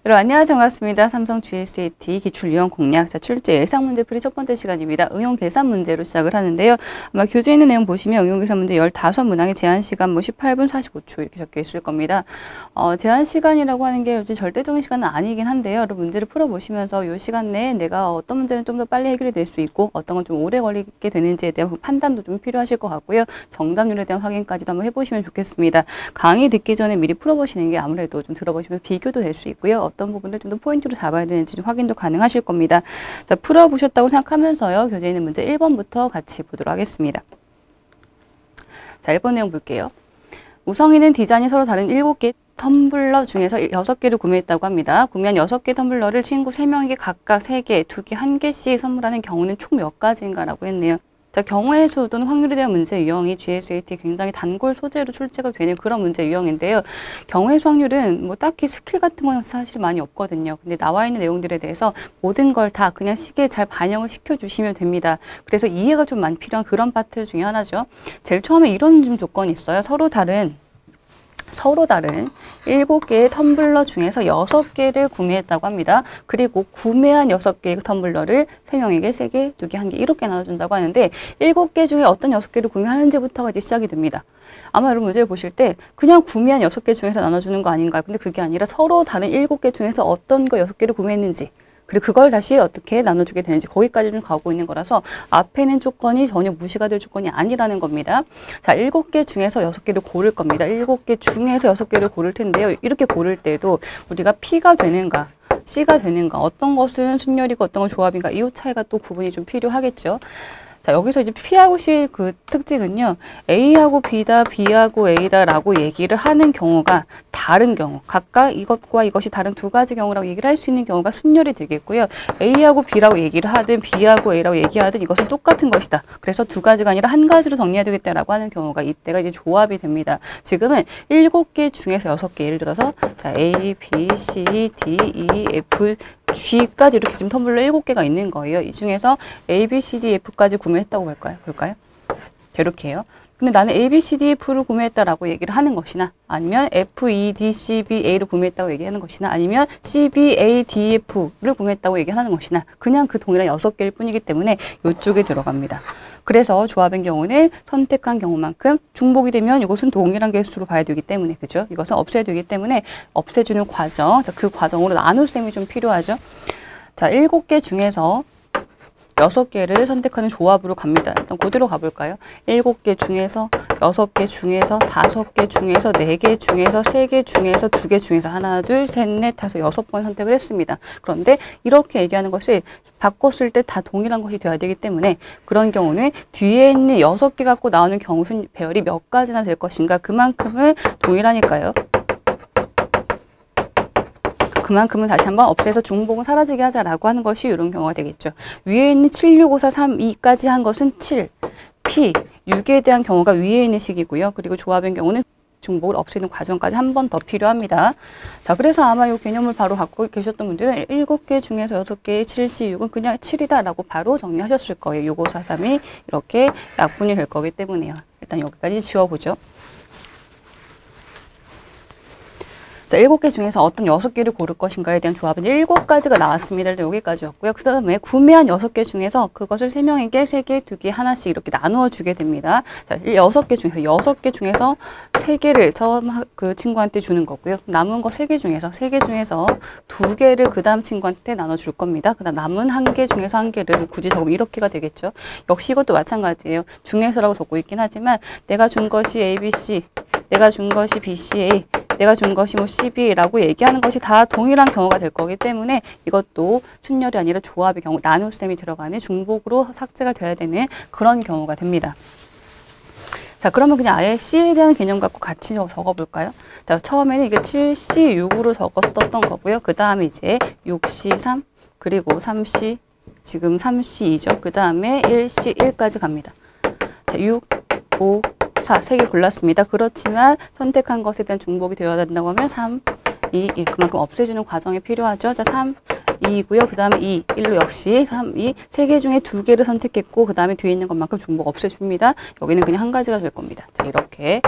여러분 안녕하세요. 반갑습니다. 삼성 GSAT 기출 유형 공략 출제 예상 문제 풀이 첫 번째 시간입니다. 응용 계산 문제로 시작을 하는데요. 아마 교재에 있는 내용 보시면 응용 계산 문제 15문항에 제한 시간 18분 45초 이렇게 적혀 있을 겁니다. 제한 시간이라고 하는 게 요즘 절대적인 시간은 아니긴 한데요. 여러분 문제를 풀어보시면서 이 시간 내에 내가 어떤 문제는 좀 더 빨리 해결이 될 수 있고 어떤 건 좀 오래 걸리게 되는지에 대한 판단도 좀 필요하실 것 같고요. 정답률에 대한 확인까지도 한번 해보시면 좋겠습니다. 강의 듣기 전에 미리 풀어보시는 게 아무래도 좀 들어보시면 비교도 될 수 있고요. 어떤 부분을 좀 더 포인트로 잡아야 되는지 좀 확인도 가능하실 겁니다. 자, 풀어보셨다고 생각하면서요. 교재에 있는 문제 1번부터 같이 보도록 하겠습니다. 자, 1번 내용 볼게요. 우성이는 디자인이 서로 다른 7개 텀블러 중에서 6개를 구매했다고 합니다. 구매한 6개 텀블러를 친구 3명에게 각각 3개, 2개, 1개씩 선물하는 경우는 총 몇 가지인가라고 했네요. 자, 경우의 수 또는 확률에 대한 문제 유형이 GSAT 굉장히 단골 소재로 출제가 되는 그런 문제 유형인데요. 경우의 수 확률은 뭐 딱히 스킬 같은 건 사실 많이 없거든요. 근데 나와 있는 내용들에 대해서 모든 걸 다 그냥 시계에 잘 반영을 시켜주시면 됩니다. 그래서 이해가 좀 많이 필요한 그런 파트 중에 하나죠. 제일 처음에 이런 좀 조건이 있어요. 서로 다른 7개의 텀블러 중에서 6개를 구매했다고 합니다. 그리고 구매한 6개의 텀블러를 3명에게 3개, 2개, 1개 이렇게 나눠준다고 하는데 7개 중에 어떤 6개를 구매하는지부터가 이제 시작이 됩니다. 아마 여러분 문제를 보실 때 그냥 구매한 6개 중에서 나눠주는 거 아닌가요? 근데 그게 아니라 서로 다른 7개 중에서 어떤 거 6개를 구매했는지 그리고 그걸 다시 어떻게 나눠주게 되는지 거기까지 좀 가고 있는 거라서 앞에 있는 조건이 전혀 무시가 될 조건이 아니라는 겁니다. 자, 7개 중에서 6개를 고를 겁니다. 7개 중에서 6개를 고를 텐데요. 이렇게 고를 때도 우리가 P가 되는가 C가 되는가 어떤 것은 순열이고 어떤 건 조합인가 이 차이가 또 구분이 좀 필요하겠죠. 자, 여기서 이제 P하고 C 그 특징은요. A하고 B다, B하고 A다 라고 얘기를 하는 경우가 다른 경우, 각각 이것과 이것이 다른 두 가지 경우라고 얘기를 할 수 있는 경우가 순열이 되겠고요. A하고 B라고 얘기를 하든 B하고 A라고 얘기하든 이것은 똑같은 것이다. 그래서 두 가지가 아니라 한 가지로 정리해야 되겠다라고 하는 경우가 이때가 이제 조합이 됩니다. 지금은 7개 중에서 6개, 예를 들어서 자, A, B, C, D, E, F, G까지 이렇게 지금 텀블러 7개가 있는 거예요. 이 중에서 A, B, C, D, F까지 구매했다고 볼까요? 이렇게 해요. 근데 나는 A, B, C, D, F를 구매했다라고 얘기를 하는 것이나 아니면 F, E, D, C, B, A를 구매했다고 얘기하는 것이나 아니면 C, B, A, D, F를 구매했다고 얘기하는 것이나 그냥 그 동일한 6개일 뿐이기 때문에 이쪽에 들어갑니다. 그래서 조합인 경우는 선택한 경우만큼 중복이 되면 이것은 동일한 개수로 봐야 되기 때문에 그죠? 이것은 없애야 되기 때문에 없애주는 과정, 자, 그 과정으로 나눌 셈이 좀 필요하죠. 자, 7개 중에서 6개를 선택하는 조합으로 갑니다. 일단 그대로 가볼까요? 7개 중에서 6개 중에서 5개 중에서 4개 중에서 3개 중에서 2개 중에서 하나, 둘, 셋, 넷, 다섯, 6번 선택을 했습니다. 그런데 이렇게 얘기하는 것이 바꿨을 때 다 동일한 것이 되어야 되기 때문에 그런 경우는 뒤에 있는 6개 갖고 나오는 경우순 배열이 몇 가지나 될 것인가 그만큼을 동일하니까요. 그만큼은 다시 한번 없애서 중복은 사라지게 하자라고 하는 것이 이런 경우가 되겠죠. 위에 있는 7, 6, 5, 4, 3, 2까지 한 것은 7, P, 6에 대한 경우가 위에 있는 식이고요. 그리고 조합의 경우는 중복을 없애는 과정까지 한 번 더 필요합니다. 자, 그래서 아마 이 개념을 바로 갖고 계셨던 분들은 7개 중에서 6개의 7C, 6은 그냥 7이다라고 바로 정리하셨을 거예요. 6, 5, 4, 3이 이렇게 약분이 될 거기 때문에요. 일단 여기까지 지워보죠. 자, 7개 중에서 어떤 6개를 고를 것인가에 대한 조합은 7가지가 나왔습니다. 일단 여기까지였고요. 그 다음에 구매한 6개 중에서 그것을 3명에게 3개, 2개, 하나씩 이렇게 나누어 주게 됩니다. 자, 6개 중에서 3개를 처음 그 친구한테 주는 거고요. 남은 거 3개 중에서 2개를 그 다음 친구한테 나눠줄 겁니다. 그 다음 남은 1개 중에서 1개를 굳이 적으면 이렇게가 되겠죠. 역시 이것도 마찬가지예요. 중에서라고 적고 있긴 하지만 내가 준 것이 ABC, 내가 준 것이 BCA, 내가 준 것이 뭐 CB라고 얘기하는 것이 다 동일한 경우가 될 거기 때문에 이것도 순열이 아니라 조합의 경우, 나눗셈이 들어가는 중복으로 삭제가 돼야 되는 그런 경우가 됩니다. 자, 그러면 그냥 아예 C에 대한 개념 갖고 같이 적어볼까요? 자, 처음에는 이게 7C, 6으로 적었던 거고요. 그 다음에 이제 6C, 3, 그리고 3C, 지금 3C, 2죠. 그 다음에 1C, 1까지 갑니다. 자, 6, 5, 4, 3개 골랐습니다. 그렇지만 선택한 것에 대한 중복이 되어야 된다고 하면 3, 2, 1 그만큼 없애주는 과정이 필요하죠. 자, 3, 2이고요. 그 다음에 2, 1로 역시 3, 2, 세 개 중에 두 개를 선택했고 그 다음에 뒤에 있는 것만큼 중복 없애줍니다. 여기는 그냥 한 가지가 될 겁니다. 자, 이렇게.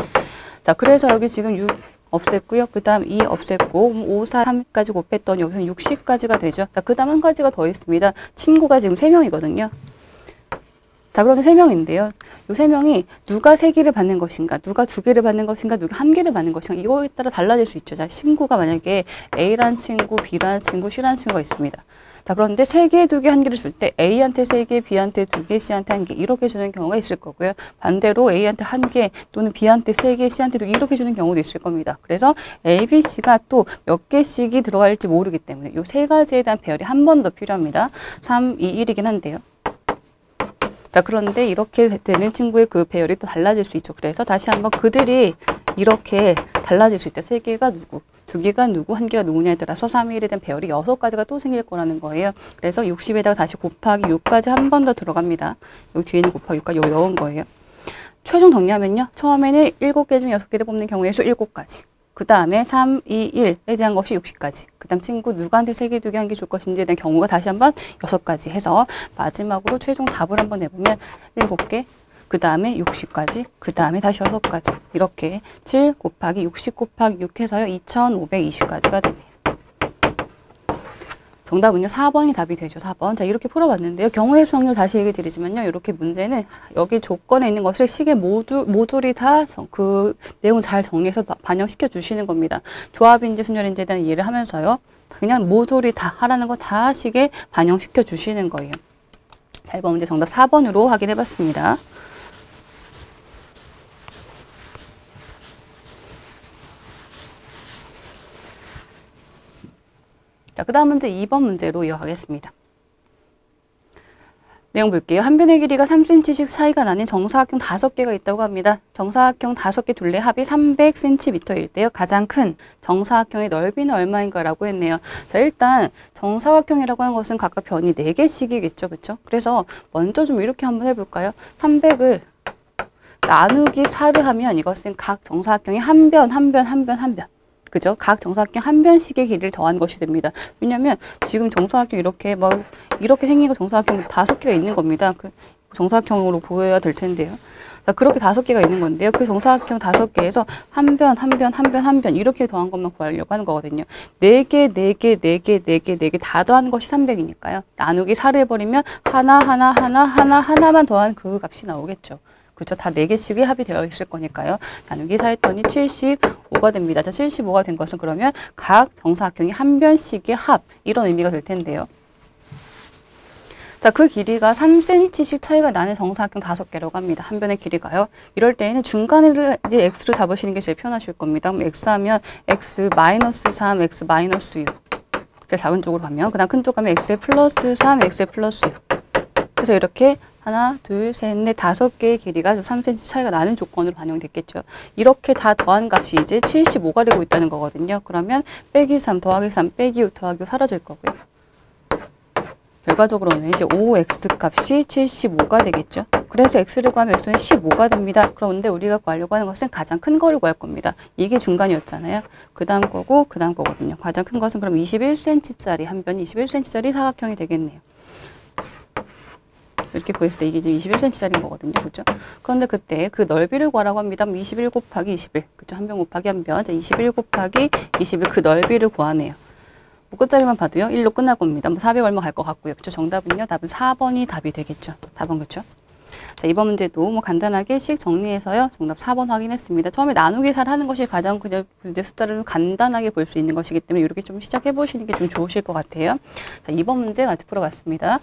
자, 그래서 여기 지금 6 없앴고요. 그 다음 2 없앴고 5, 4, 3까지 곱했더니 여기서는 60까지가 되죠. 자, 그 다음 한 가지가 더 있습니다. 친구가 지금 3명이거든요. 자, 그러면 3명인데요. 요 3명이 누가 3개를 받는 것인가, 누가 2개를 받는 것인가, 누가 1개를 받는 것인가, 이거에 따라 달라질 수 있죠. 자, 친구가 만약에 A라는 친구, B라는 친구, C라는 친구가 있습니다. 자, 그런데 3개, 2개, 1개를 줄 때 A한테 3개, B한테 2개, C한테 1개 이렇게 주는 경우가 있을 거고요. 반대로 A한테 1개 또는 B한테 3개, C한테 2개 이렇게 주는 경우도 있을 겁니다. 그래서 A, B, C가 또 몇 개씩이 들어갈지 모르기 때문에 이 세 가지에 대한 배열이 한 번 더 필요합니다. 3, 2, 1이긴 한데요. 자, 그런데 이렇게 되는 친구의 그 배열이 또 달라질 수 있죠. 그래서 다시 한번 그들이 이렇게 달라질 수 있다. 3개가 누구, 2개가 누구, 1개가 누구냐에 따라서 3, 1에 대한 배열이 6가지가 또 생길 거라는 거예요. 그래서 60에다가 다시 곱하기 6까지 한 번 더 들어갑니다. 여기 뒤에는 곱하기 6까지 여기 넣은 거예요. 최종 정리하면요. 처음에는 7개 중 6개를 뽑는 경우에 수 7가지. 그 다음에 3, 2, 1에 대한 것이 60까지. 그 다음 친구 누구한테 3개, 2개, 1개 줄 것인지에 대한 경우가 다시 한번 6가지 해서 마지막으로 최종 답을 한번 내보면 7개, 그 다음에 60까지, 그 다음에 다시 6가지. 이렇게 7 곱하기 60 곱하기 6 해서요. 2520까지가 됩니다. 정답은요. 4번이 답이 되죠. 4번. 자, 이렇게 풀어봤는데요. 경우의 수 확률 다시 얘기 드리지만요. 이렇게 문제는 여기 조건에 있는 것을 식의 모듈이 다 그 내용 잘 정리해서 반영시켜 주시는 겁니다. 조합인지 순열인지에 대한 이해를 하면서요. 그냥 모듈이 다 하라는 거 다 식에 반영시켜 주시는 거예요. 자, 이번 문제 정답 4번으로 확인해 봤습니다. 자, 그 다음 문제 2번 문제로 이어가겠습니다. 내용 볼게요. 한 변의 길이가 3cm씩 차이가 나는 정사각형 5개가 있다고 합니다. 정사각형 5개 둘레 합이 300cm일 때요. 가장 큰 정사각형의 넓이는 얼마인가 라고 했네요. 자, 일단 정사각형이라고 하는 것은 각각 변이 4개씩이겠죠. 그렇죠? 그래서 먼저 좀 이렇게 한번 해볼까요? 300을 나누기 4를 하면 이것은 각 정사각형의 한 변, 한 변, 한 변, 한 변. 그죠? 각 정사각형 한 변씩의 길이를 더한 것이 됩니다. 왜냐면 지금 정사각형 이렇게 이렇게 생긴 거 정사각형 5개가 있는 겁니다. 그 정사각형으로 보여야 될 텐데요. 자, 그렇게 5개가 있는 건데요. 그 정사각형 5개에서 한 변, 한 변, 한 변, 한 변 이렇게 더한 것만 구하려고 하는 거거든요. 4개, 4개, 4개, 4개, 4개 다 더한 것이 300이니까요. 나누기 4를 해버리면 하나만 더한 그 값이 나오겠죠. 그죠? 다 4개씩의 합이 되어 있을 거니까요. 나누기 4 했더니 75가 됩니다. 자, 75가 된 것은 그러면 각 정사각형이 한 변씩의 합 이런 의미가 될 텐데요. 자, 그 길이가 3cm씩 차이가 나는 정사각형 5개라고 합니다. 한 변의 길이가요. 이럴 때에는 중간을 이제 x로 잡으시는 게 제일 편하실 겁니다. 그럼 x 하면 x-3, x-6. 제일 작은 쪽으로 가면 그 다음 큰 쪽 가면 x에 플러스 3, x에 플러스 6. 그래서 이렇게 하나, 둘, 셋, 넷, 5개의 길이가 3cm 차이가 나는 조건으로 반영이 됐겠죠. 이렇게 다 더한 값이 이제 75가 되고 있다는 거거든요. 그러면 빼기 3, 더하기 3, 빼기 6, 더하기 6 사라질 거고요. 결과적으로는 이제 5x 값이 75가 되겠죠. 그래서 x를 구하면 x는 15가 됩니다. 그런데 우리가 구하려고 하는 것은 가장 큰 거를 구할 겁니다. 이게 중간이었잖아요. 그 다음 거고 그 다음 거거든요. 가장 큰 것은 그럼 21cm짜리 한 변이 21cm짜리 사각형이 되겠네요. 이렇게 구했을 때 이게 지금 21cm짜리인 거거든요. 그죠? 그런데 그때 그 넓이를 구하라고 합니다. 21 곱하기 21. 그죠? 한 변 곱하기 한 변. 21 곱하기 21 그 넓이를 구하네요. 뭐 끝자리만 봐도요. 1로 끝날 겁니다. 뭐 400 얼마 갈 것 같고요. 그죠? 정답은요. 답은 4번이 답이 되겠죠. 4번 그렇죠? 자, 이번 문제도 뭐 간단하게 식 정리해서요. 정답 4번 확인했습니다. 처음에 나누기 4를 하는 것이 가장 그냥 문제 숫자를 간단하게 볼 수 있는 것이기 때문에 이렇게 좀 시작해 보시는 게 좀 좋으실 것 같아요. 자, 이번 문제 같이 풀어봤습니다.